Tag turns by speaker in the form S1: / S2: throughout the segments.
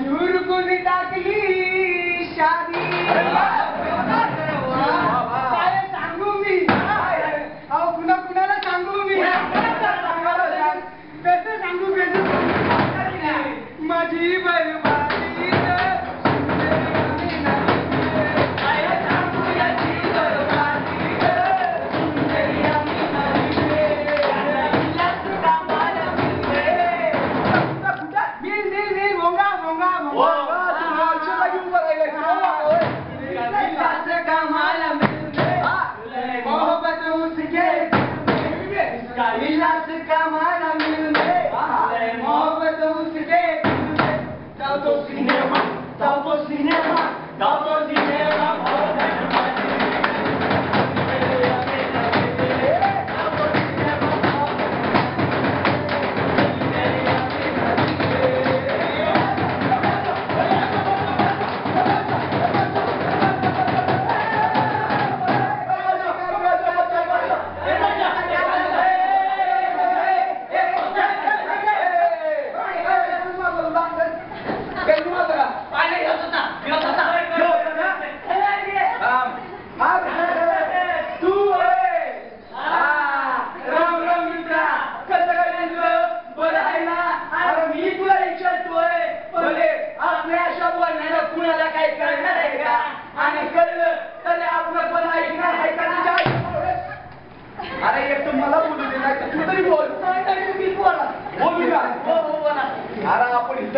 S1: झुरकून टाकली शादी काय सांगू मी अहो कुणाला सांगू मी कसं सांगू माझी बरबादी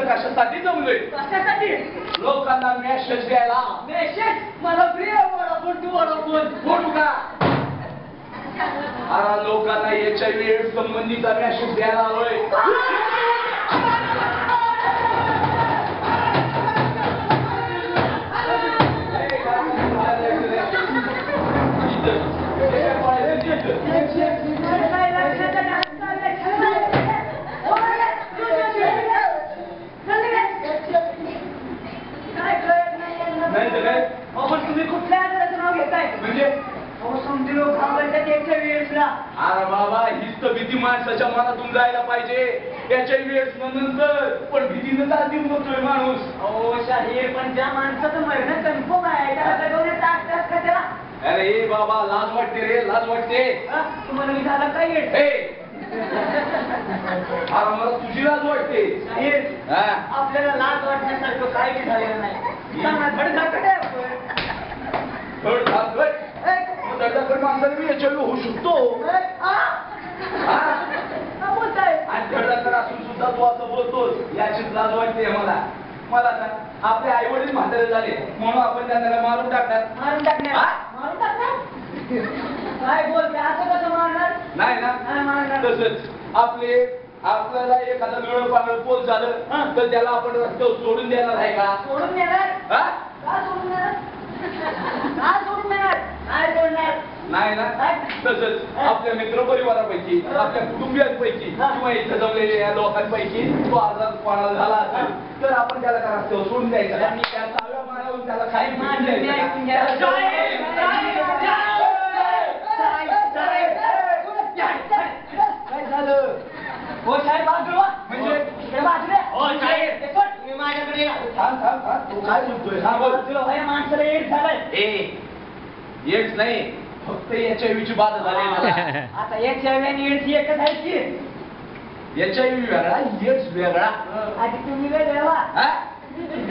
S1: कशासाठी जमलोय लोकांना मेसेज द्यायला मला अरे लोकांना HIV एड्स संबंधीचा मेसेज द्यायला आलोय
S2: तुम्ही कुठल्या आजाराचं नाव घेताय म्हणजे समजी लोक
S1: अरे बाबा हीच तर भीती माणसाच्या मनातून जायला पाहिजे HIV एड्स नंतर पण भीतीनं जाती म्हणतोय माणूस
S2: हो शाहीर पण ज्या माणसाचं मरण कन्फर्म आहे त्याला टाकतात का त्याला
S1: अरे बाबा लाज वाटते रे लाज वाटते
S2: तुम्हाला मी झाला काय
S1: अरे मला तुझी लाज वाटते
S2: आपल्याला लाज वाटण्यासारखं काही झालेलं नाही
S1: धडधाकट माणसाने मी HIV होऊ शकतो आणि धडधाकट असून सुद्धा तू असं बोलतोस याचीच लाज वाटते मला सांग आपले आई वडील म्हातारे झाले म्हणून आपण त्यांना मारून टाकणार
S2: काय बोलते असं कसं मारणार
S1: नाही ना तसंच आपल्याला एखादा वेळ पागळ पोल झालं तर त्याला आपण रस्त्यावर सोडून देणार आहे का
S2: सोडून देणार
S1: नाही ना तसंच आपल्या मित्र परिवारापैकी आपल्या कुटुंबियांपैकी किंवा इथं जमलेल्या या लोकांपैकी तो आजार कोणाला झाला असेल तर आपण त्याला का रस्त्यावर सोडून द्यायचा आणि त्या चाव्या मारावून त्याला काही
S2: काय झालं हो साहेब बाजूला म्हणजे तुम्ही माझ्याकडे
S1: काय बोलतोय
S2: माणसाला एड्स झालाय
S1: एड्स नाही फक्त HIV ची बाधा झाली
S2: आता HIV आणि एड्स एकच आहे की
S1: HIV वेगळा एड्स वेगळा
S2: आधी तुम्ही वेगळं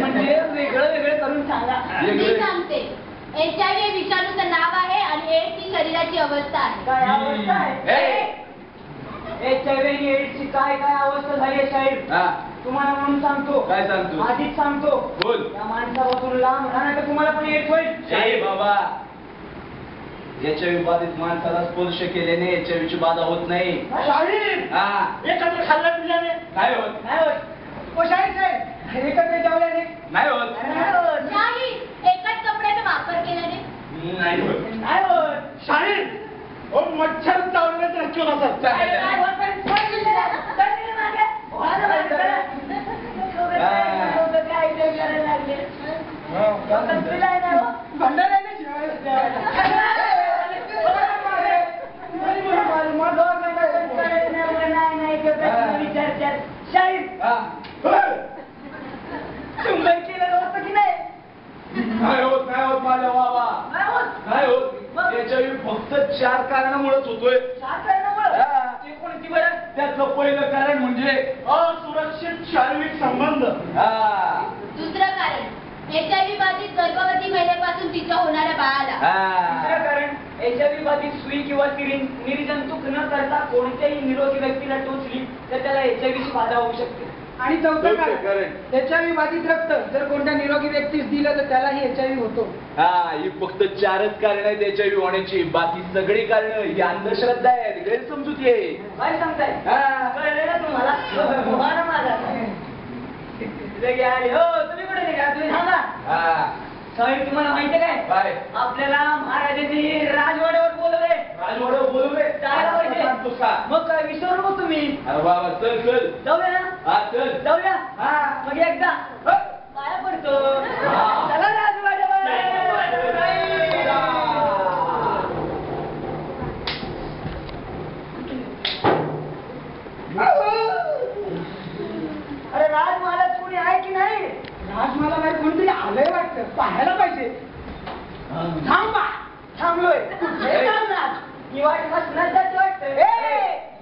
S2: म्हणजे वेगळं करून सांगा
S3: मी सांगते HIV विषाणूचं नाव आहे आणि एड्स ही शरीराची अवस्था आहे
S2: काय अवस्था आहे HIV आणि एड्सची काय अवस्था झाली आहे साहेब तुम्हाला म्हणून सांगतो
S1: काय सांगतो
S2: आधीच सांगतो
S1: बोल
S2: या माणसापासून लांब राहणार तर तुम्हाला पण एड्स होईल
S1: बाबा HIV बाधित माणसाला स्पर्श केल्याने HIV ची बाधा होत नाही
S2: एकत्र खाल्लं पिल्याने
S1: काय होत
S2: एकत्र जेवल्याने
S1: नाही होत
S3: नाही एकच कपड्याचा वापर केल्याने
S1: नाही होत
S2: शाहीर मच्छर चावल्याने नक्की
S1: फक्त 4 कारणामुळेच होतोय.
S2: 4 कारणामुळे?
S1: हा.
S2: ते कोणती बरं?
S1: त्यातलं पहिलं कारण म्हणजे
S4: असुरक्षित शारीरिक संबंध.
S3: दुसरं कारण HIV बाधित गर्भवती महिलेपासून तिच्या होणाऱ्या बाळाला.
S2: तिसरं कारण HIV बाधित सुई किंवा निर्जंतुक न करता कोणत्याही निरोगी व्यक्तीला टोचली तर त्याला HIV ची बाधा होऊ शकते.
S5: आणि चौथं
S1: कारण.
S5: कारण HIV बाधित रक्त जर कोणत्या निरोगी व्यक्तीस दिलं तर त्यालाही HIV होतो.
S1: ही फक्त 4च कारण आहेत HIV होण्याची. बाकी सगळी कारण ही अंधश्रद्धा आहे, गैरसमजुती आहे.
S2: काय सांगताय?
S1: हा.
S2: कळलं ना तुम्हाला? बरं माझा. लगे आले. हो तुम्ही कुठे निघा? तुम्ही सांगा. साहेब तुम्हाला माहितीये
S1: काय?
S2: काय? आपल्याला महाराजांनी राजवाड्यावर बोलवले.
S1: राजवाड्यावर बोलवले?
S2: जायला पाहिजे.
S1: सांगतोस का?
S2: मग काय विसरू नको तुम्ही.
S1: अरे बाबा चल चल.
S2: जाऊया ना?
S1: हा चल.
S2: जाऊया?
S1: हा.
S2: मग एकदा पाया पडतो.
S1: हा.
S2: चला राजवाड्यावर. अरे राज महाराज कोणी आहे की नाही?
S5: राजमाला नाही कोणतरी आलंय वाटतं, पाहायला पाहिजे. थांबा.
S2: थांबलोय. हे थांबणार. ही वाट मसनात जाते वाटतं.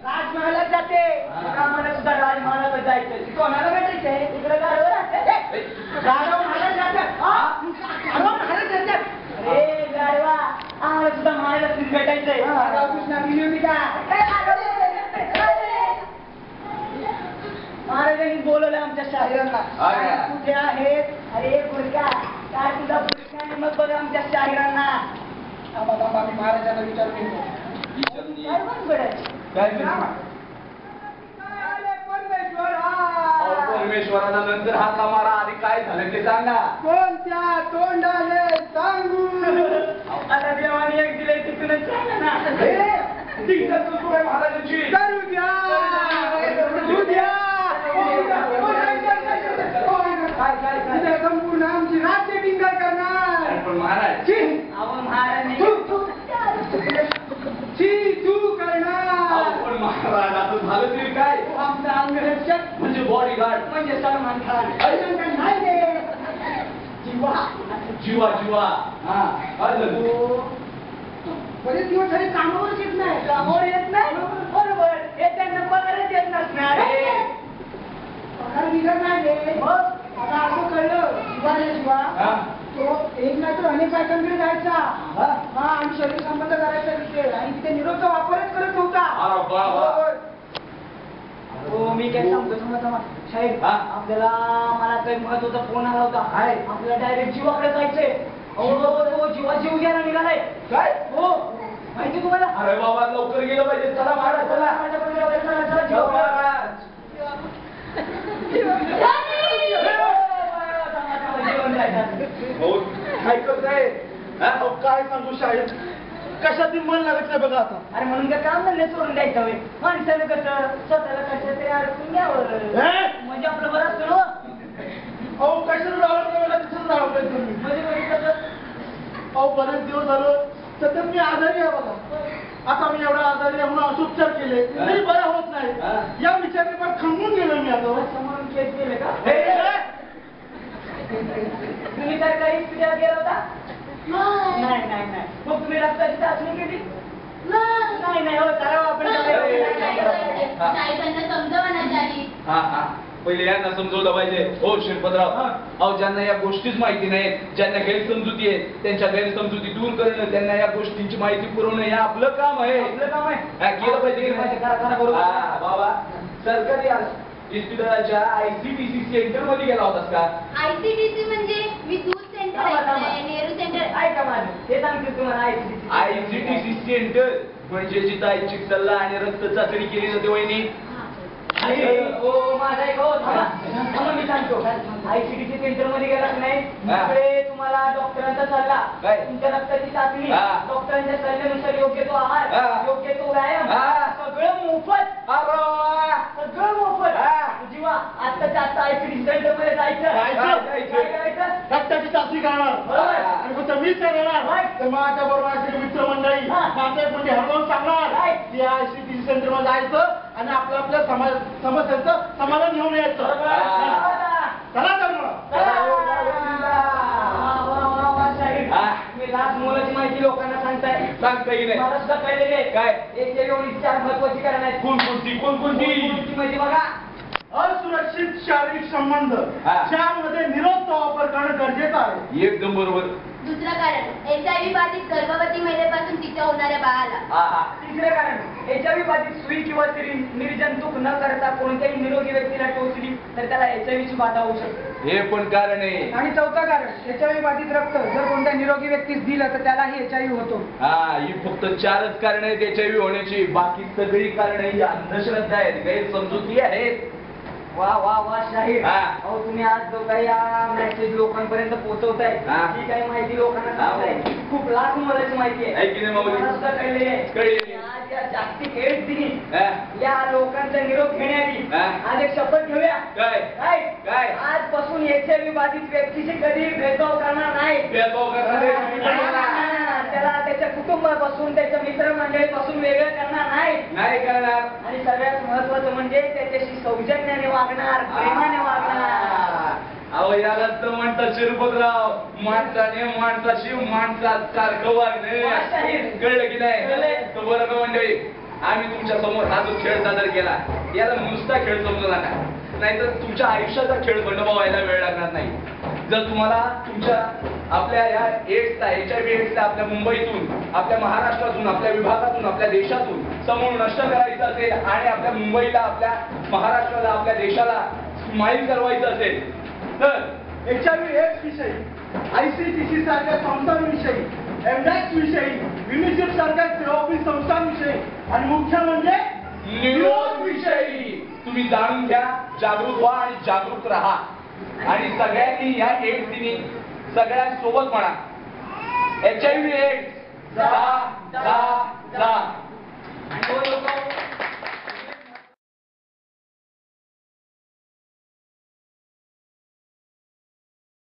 S2: राजमहालात जाते. आम्हाला सुद्धा राजमहालात जायचं. कोणाला भेटायचंय? इकडे गाडवर राहते. गाडव महाराज जातात. गाडव महाराज जातात. अरे गाडवा आम्हाला सुद्धा महाराज भेटायचंय.
S5: राधाकृष्ण गेली होती का?
S2: महाराजांनी बोलवलं आमच्या शाहिरांना.
S1: अरे.
S2: कुठे आहेत? अरे गुरका काय तुझा गुरका आणि मग बघ आमच्या शाहिरांना.
S5: थांबा थांबा, मी महाराजांना विचारून येतो.
S2: काय बनगडायची?
S1: काय म्हणतो? परमेश्वराला नंतर हाका मारा, आधी काय झालं ते सांगा.
S5: कोणत्या तोंडाने सांगू?
S2: आता देवाने एक दिले तिकडे सांगा ना.
S1: दीक्षा सुरू आहे महाराजांची.
S5: करू द्या. करू द्या. इथे संपूर्ण आमची राज्य टिंगल करणार.
S1: पण महाराज
S2: अहो महाराज
S5: तू करणार.
S1: पण महाराज असं झालं तरी काय?
S5: आमचा अंगरक्षक
S1: म्हणजे बॉडीगार्ड
S2: म्हणजे सलमान खान.
S5: नाही रे. जीवा.
S1: जीवा जीवा. हा काय झालं?
S5: बरेच दिवस झाले कामावरच येत नाही.
S2: कामावर येत नाही बरोबर. हे त्यांना पगारच येत नसणार.
S5: पगार बिगार नाही रे.
S2: मग
S5: आता असं कळलं जीवा रे जीवा.
S1: हा?
S5: तो एक नाही तर अनेक बायकांकडे जायचा. हा आणि शरीर संबंध करायचा विषय आणि तिथे निरोधचा वापरच करत नव्हता.
S1: अरे बाबा.
S2: हो मी काय सांगतो थांबा साहेब.
S1: हा?
S2: आपल्याला मला काही महत्वाचा फोन आला होता. आपल्याला डायरेक्ट जीवाकडे जायचंय. तो जीवा जीव घ्यायला निघालाय.
S1: काय?
S2: हो माहिती तुम्हाला?
S1: अरे बाबा लवकर गेलं पाहिजे. चला महाराज चला.
S2: चला,
S1: जाऊ महाराज. हो काय करताय?
S4: अहो, काय सांगू शाहीर, कशात मन लागत नाही बघा आता.
S2: अरे म्हणून काय काम धंदे सोडून द्यायचं होय. माणसानं कसं स्वतःला कशात तरी अडकून घ्यावं.
S4: हे?
S2: म्हणजे आपलं बरं असतं ना.
S4: अहो कशाला राहत मला तिथंच राहत तुम्ही.
S2: म्हणजे कसं
S4: अहो बरेच दिवस झालं सतत मी आजारी आहे बघा. आता मी एवढा आजारी आहे म्हणून अशुपचार केले तरी बरं होत नाही. या विचाराने पण खंगून गेलो मी आता.
S2: म्हणून केस केले का?
S1: हे?
S2: तुम्ही सरकारी हॉस्पिटल गेला होता? नाही नाही नाही. मग तुम्ही रक्ताची चाचणी केली? नाही नाही हो चला आपण
S3: साहेबांना समजावा ना चाली.
S1: हा हा पहिले यांना समजवलं पाहिजे. हो शिरपतराव. अहो ज्यांना या गोष्टीच माहिती नाही, ज्यांना गैरसमजुती आहे, त्यांच्या गैरसमजुती दूर करणं, त्यांना या गोष्टींची माहिती पुरवणं हे आपलं काम आहे.
S2: आपलं काम आहे.
S1: हा, केलं पाहिजे की नाही?
S2: करा बरोबर.
S1: हा, बाबा सरकारी इस्पितळाच्या ICTC सेंटर मध्ये गेला होतास का?
S3: ICTC म्हणजे मी दूध सेंटर ऐकलंय, नेहरू सेंटर.
S2: ऐका माझं हे सांगते तुम्हाला
S1: ICTC सेंटर म्हणजे जिथं ऐच्छिक सल्ला आणि रक्त चाचणी केली जाते वहिनी.
S2: हो माझा एक हो थांबा मी सांगतो. ICTC सेंटर मध्ये गेला की नाही तिकडे तुम्हाला डॉक्टरांचा सल्ला,
S1: काय?
S2: तुमच्या रक्ताची चाचणी,
S1: हा.
S2: डॉक्टरांच्या सल्ल्यानुसार योग्य तो आहार,
S1: हा.
S2: योग्य तो व्यायाम,
S1: हा.
S2: सगळं मोफत.
S1: अरे वा.
S2: सगळं मोफत. जीवा आत्ताच्या आत्ता ICTC सेंटर मध्ये जायचं.
S1: जायचं.
S2: काय करायचं?
S4: रक्ताची चाचणी करणार
S2: बरोबर.
S4: आणि फक्त मीच करणार तर माझ्या बरोबर असलेली मित्रमंडळी
S2: हा.
S4: नातेवाईक हरवून सांगणार
S2: काय?
S4: की ICTC सेंटर मध्ये जायचं आणि आपल्या समस्यांचं समाधान घेऊन यायचं. चला तर मग.
S2: मी लाख मोलाची माहिती लोकांना म्हणताय
S1: सांगता येईल नाही.
S2: मला सुद्धा कळलेले आहे.
S1: काय?
S2: एचआयव्ही 4 महत्वाची कारण आहेत.
S1: कोणकोणती
S2: कोणकोणती म्हणजे बघा,
S4: असुरक्षित शारीरिक संबंध
S1: हा.
S4: ज्यामध्ये निरोधचा वापर करणं गरजेचं आहे.
S1: एकदम बरोबर.
S3: दुसरं कारण एचआयव्ही बाधित गर्भवती महिलेपासून तिच्या होणाऱ्या बाळाला.
S1: हा.
S2: तिसरे कारण एचआयव्ही बाधित सुई किंवा निर्जंतुक न करता कोणत्याही निरोगी व्यक्तीला टोचली तर त्याला एचआयव्ही ची बाधा होऊ शकते.
S1: हे पण कारण आहे.
S5: आणि चौथं कारण एचआयव्ही बाधित रक्त जर कोणत्या निरोगी व्यक्तीस दिलं तर त्यालाही एचआयव्ही होतो.
S1: हा, ही फक्त 4च कारण आहेत एचआयव्ही होण्याची. बाकी सगळी कारण ही अंधश्रद्धा आहेत, गैरसमजुती आहेत.
S2: वा वा वा शाहीर,
S1: हा.
S2: अहो तुम्ही आज जो काही मेसेज लोकांपर्यंत पोहोचवताय,
S1: हा.
S2: ही काही माहिती लोकांना
S1: हा.
S2: सांगताय, खूप लाख मोलाची माहिती आहे.
S1: आहे की नाही माऊली?
S2: मला सुद्धा कळलेली आहे.
S1: कळलेली.
S2: आज या जागतिक एड्स दिनी
S1: हा.
S2: या लोकांचा निरोप घेण्याआधी
S1: हा.
S2: आज एक शपथ घेऊया.
S1: काय?
S2: काय?
S1: काय?
S2: आजपासून एचआयव्ही बाधित व्यक्तीशी कधी भेदभाव करणार नाही.
S1: भेदभाव करणार नाही.
S2: त्याला त्याच्या कुटुंबापासून त्याच्या मित्रमंडळीपासून वेगळं करणार नाही.
S1: नाही करणार.
S2: आणि सगळ्यात महत्वाचं म्हणजे त्याच्याशी सौजन्याने वागणार, प्रेमाने वागणार.
S1: अहो यालाच तर म्हणतात शिरपतराव, माणसाने माणसाशी माणसासारखं वागणे. कळलं की नाही?
S2: कळलंय.
S1: तर बरोबर मंडळी, आम्ही तुमच्या समोर हा जो खेळ सादर केला, याला नुसता खेळ समजू नका, नाहीतर तुमच्या आयुष्याचा खेळ बंडोबा व्हायला वेळ लागणार नाही. जर तुम्हाला तुमच्या आपल्या या एड्सचा एचआयव्ही एड्सचा आपल्या मुंबईतून, आपल्या महाराष्ट्रातून, आपल्या विभागातून, आपल्या देशातून समूळ नष्ट करायचं असेल आणि आपल्या मुंबईला, आपल्या महाराष्ट्राला, आपल्या देशाला स्माईल करवायचं असेल तर
S4: एचआयव्ही एड्स विषयी, आयसीटीसी सारख्या संस्थांविषयी, एमडॅक्स विषयी, युनिसेफ सारख्या सेवाभावी संस्थांविषयी आणि मुख्य म्हणजे
S1: निरोध विषयी तुम्ही जाणून घ्या, जागृत व्हा आणि जागरूक राहा. आणि सगळ्यांनी या एड्स दिनी सगळ्यांसोबत म्हणा, एचआयव्ही एड्स जा जा जा.